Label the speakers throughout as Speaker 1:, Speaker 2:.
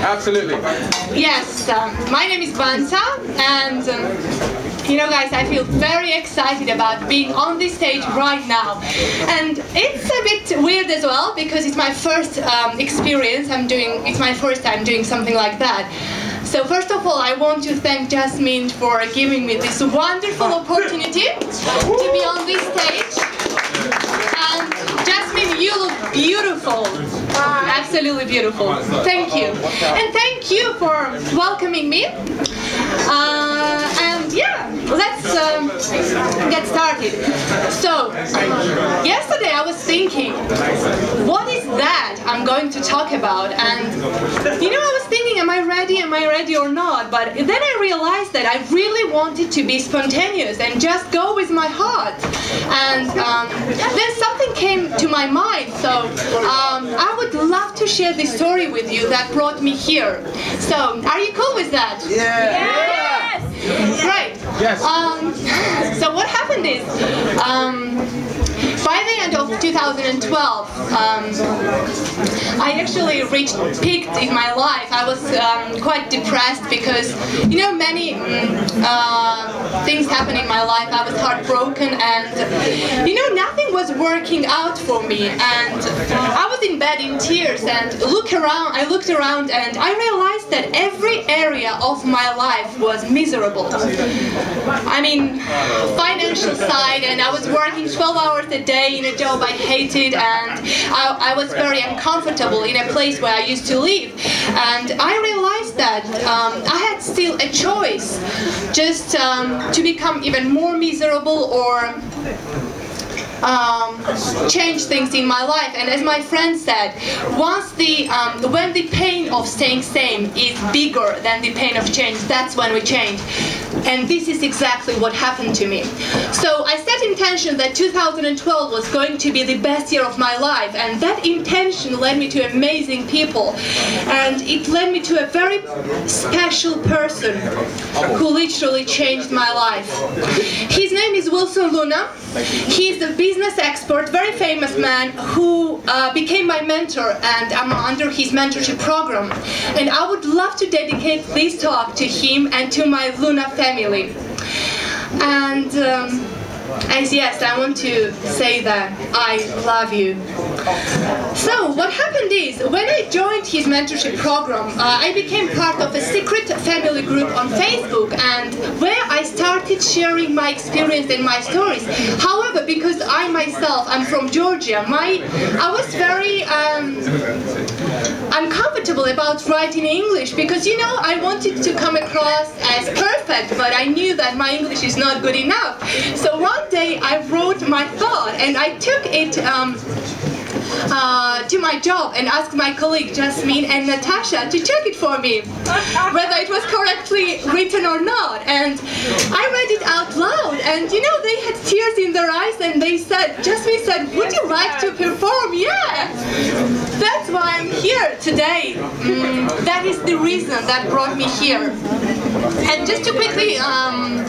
Speaker 1: Absolutely.
Speaker 2: Yes, my name is Banta, and you know, guys, I feel very excited about being on this stage right now. And it's a bit weird as well because it's my first experience. It's my first time doing something like that. So first of all, I want to thank Jasmine for giving me this wonderful opportunity to be on this stage. And Jasmine, you look beautiful. Absolutely beautiful. Thank you. And thank you for welcoming me. And yeah, let's get started. So, yesterday I was thinking, what is that I'm going to talk about? And you know, I was thinking, am I ready or not? But then I realized that I really wanted to be spontaneous and just go with my heart. And then something came to my mind, so I would love to share this story with you that brought me here. So, are you cool with that?
Speaker 1: Yeah.
Speaker 2: Yes! Great.
Speaker 1: Yes.
Speaker 2: So what happened is, by the end of 2012, I actually peaked in my life. I was quite depressed because, you know, many things happened in my life. I was heartbroken and, you know, nothing was working out for me. And I was in bed in tears and I looked around and I realized that every area of my life was miserable. I mean, financial side, and I was working 12 hours a day in a job I hated, and I was very uncomfortable in a place where I used to live. And I realized that I had still a choice, just to become even more miserable or change things in my life. And as my friend said, when the pain of staying same is bigger than the pain of change, that's when we change. And this is exactly what happened to me. So I set intention that 2012 was going to be the best year of my life, and that intention led me to amazing people, and it led me to a very special person who literally changed my life. His name is Wilson Luna. He's a business expert, very famous man who became my mentor, and I'm under his mentorship program. And I would love to dedicate this talk to him and to my Luna family. And yes, I want to say that I love you. So what happened is, when I joined his mentorship program, I became part of a secret family group on Facebook, and where I started sharing my experience and my stories. However, because I myself, I'm from Georgia, I was very uncomfortable about writing English because, you know, I wanted to come across as perfect, but I knew that my English is not good enough. So one day I wrote my thought and I took it to my job and asked my colleague Jasmine and Natasha to check it for me, whether it was correctly written or not. And I read it out loud, and you know, they had tears in their eyes, and Jasmine said, "Would you like to perform?" Yeah! That's why I'm here today. That is the reason that brought me here. And just to quickly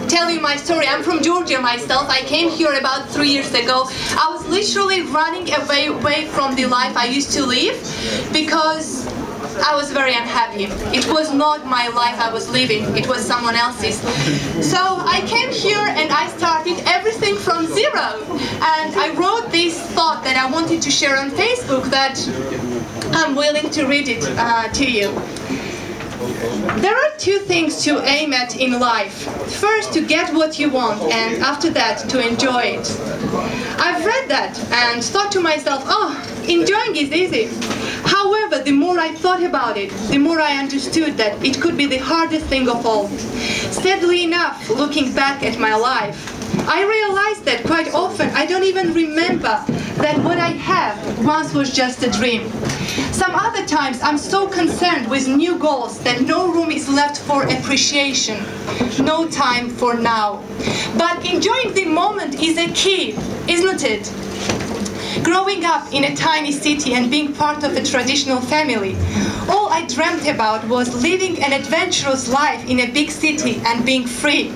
Speaker 2: tell you my story, I'm from Georgia myself. I came here about 3 years ago. I was literally running away from the life I used to live because I was very unhappy. It was not my life I was living, it was someone else's. So I came here and I started everything from zero. And I wrote this thought that I wanted to share on Facebook, that I'm willing to read it to you. There are two things to aim at in life. First, to get what you want, and after that, to enjoy it. I've read that and thought to myself, oh, enjoying is easy. However, the more I thought about it, the more I understood that it could be the hardest thing of all. Sadly enough, looking back at my life, I realized that quite often I don't even remember that what I have once was just a dream. Some other times I'm so concerned with new goals that no room is left for appreciation, no time for now. But enjoying the moment is a key, isn't it? Growing up in a tiny city and being part of a traditional family, all I dreamt about was living an adventurous life in a big city and being free.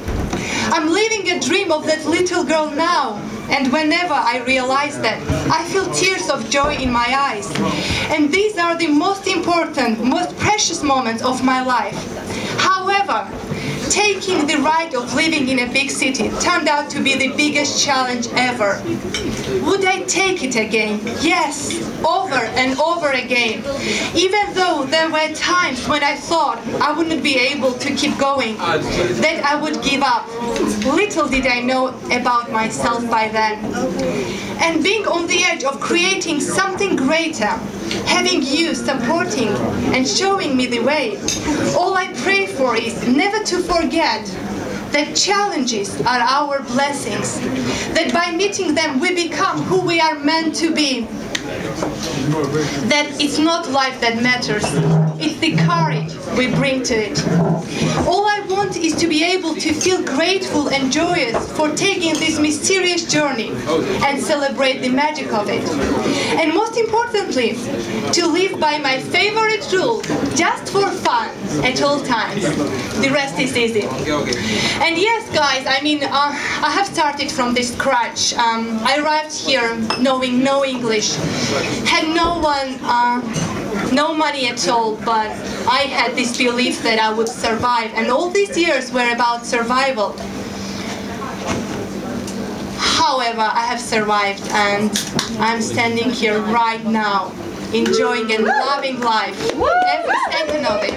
Speaker 2: I'm living a dream of that little girl now, and whenever I realize that, I feel tears of joy in my eyes. And these are the most important, most precious moments of my life. However, taking the ride of living in a big city turned out to be the biggest challenge ever. Would I take it again? Yes, over and over again. Even though there were times when I thought I wouldn't be able to keep going, that I would give up. Little did I know about myself by then. And being on the edge of creating something greater, having you supporting and showing me the way, all I pray for is never to forget that challenges are our blessings, that by meeting them we become who we are meant to be, that it's not life that matters, it's the courage we bring to it. All I want is to be able to feel grateful and joyous for taking this mysterious journey and celebrate the magic of it. And most importantly, to live by my favorite rule, just for fun at all times. The rest is easy. And yes, guys, I mean, I have started from the scratch. I arrived here knowing no English, had no one, no money at all, but I had this belief that I would survive, and all these years were about survival. However, I have survived, and I'm standing here right now, enjoying and loving life, every second of it.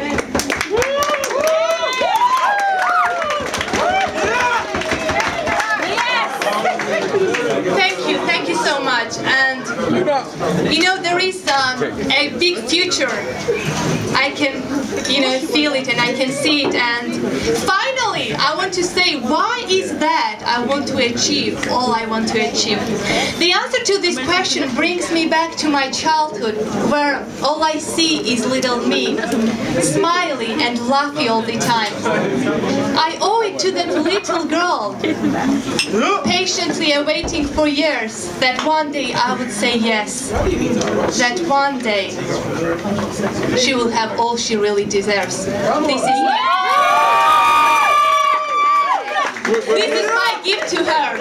Speaker 2: Thank you so much. And you know, there is a big future. I can, feel it and I can see it. And finally, I want to say, why is that I want to achieve all I want to achieve? The answer to this question brings me back to my childhood, where all I see is little me, smiling and laughing all the time. I owe it to that little girl, patiently awaiting for years that one day I would say yes, that one day she will have all she really deserves. This is my gift to her.